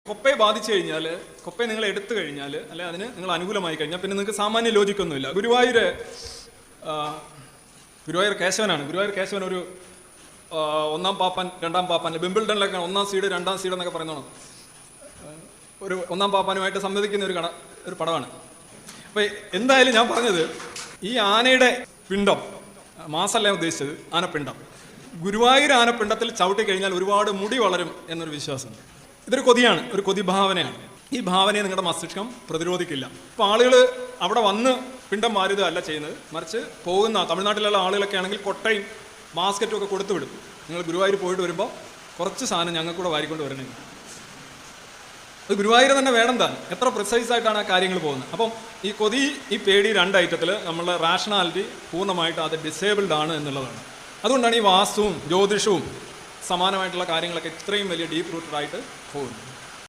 കൊപ്പയെ ബാധിച്ചു കഴിഞ്ഞാൽ, കൊപ്പയെ നിങ്ങൾ എടുത്തു കഴിഞ്ഞാൽ, അല്ലെ അതിന് നിങ്ങൾ അനുകൂലമായി കഴിഞ്ഞാൽ പിന്നെ നിങ്ങൾക്ക് സാമാന്യ ലോജിക്കൊന്നുമില്ല. ഗുരുവായൂർ കേശവനാണ്. ഗുരുവായൂർ കേശവൻ ഒരു ഒന്നാം പാപ്പൻ, രണ്ടാം പാപ്പൻ, ബിംബിൾഡണിലൊക്കെ ഒന്നാം സീഡ് രണ്ടാം സീഡ് എന്നൊക്കെ പറയുന്നതാണ്. ഒരു ഒന്നാം പാപ്പാനുമായിട്ട് സംവദിക്കുന്ന ഒരു പടമാണ്. അപ്പോൾ എന്തായാലും ഞാൻ പറഞ്ഞത്, ഈ ആനയുടെ പിണ്ടം, മാസല്ല ഉദ്ദേശിച്ചത്, ആനപ്പിണ്ടം, ഗുരുവായൂർ ആനപ്പിണ്ടത്തിൽ ചവിട്ടി കഴിഞ്ഞാൽ ഒരുപാട് മുടി വളരും എന്നൊരു വിശ്വാസമുണ്ട്. ഇതൊരു കൊതിയാണ്, ഒരു കൊതി ഭാവനയാണ്. ഈ ഭാവനയെ നിങ്ങളുടെ മസ്തിഷ്കം പ്രതിരോധിക്കില്ല. ഇപ്പോൾ ആളുകൾ അവിടെ വന്ന് പിണ്ടം മാരുതല്ല ചെയ്യുന്നത്, മറിച്ച് പോകുന്ന തമിഴ്നാട്ടിലുള്ള ആളുകളൊക്കെ ആണെങ്കിൽ കൊട്ടയും ബാസ്ക്കറ്റും ഒക്കെ കൊടുത്തു വിടും. നിങ്ങൾ ഗുരുവായൂർ പോയിട്ട് വരുമ്പോൾ കുറച്ച് സാധനം ഞങ്ങൾക്കൂടെ വാരിക്കൊണ്ട് വരണേ. അത് ഗുരുവായൂർ തന്നെ വേണം താൻ. എത്ര പ്രിസൈസ് ആയിട്ടാണ് ആ കാര്യങ്ങൾ പോകുന്നത്. അപ്പം ഈ കൊതി, ഈ പേടി, രണ്ട് ഐറ്റത്തിൽ നമ്മളുടെ റാഷണാലിറ്റി പൂർണ്ണമായിട്ട് അത് ഡിസേബിൾഡ് ആണ് എന്നുള്ളതാണ്. അതുകൊണ്ടാണ് ഈ വാസ്തുവും ജ്യോതിഷവും സമാനമായിട്ടുള്ള കാര്യങ്ങളൊക്കെ ഇത്രയും വലിയ ഡീപ്പ് റൂട്ടഡ് ആയിട്ട് പോകുന്നത്.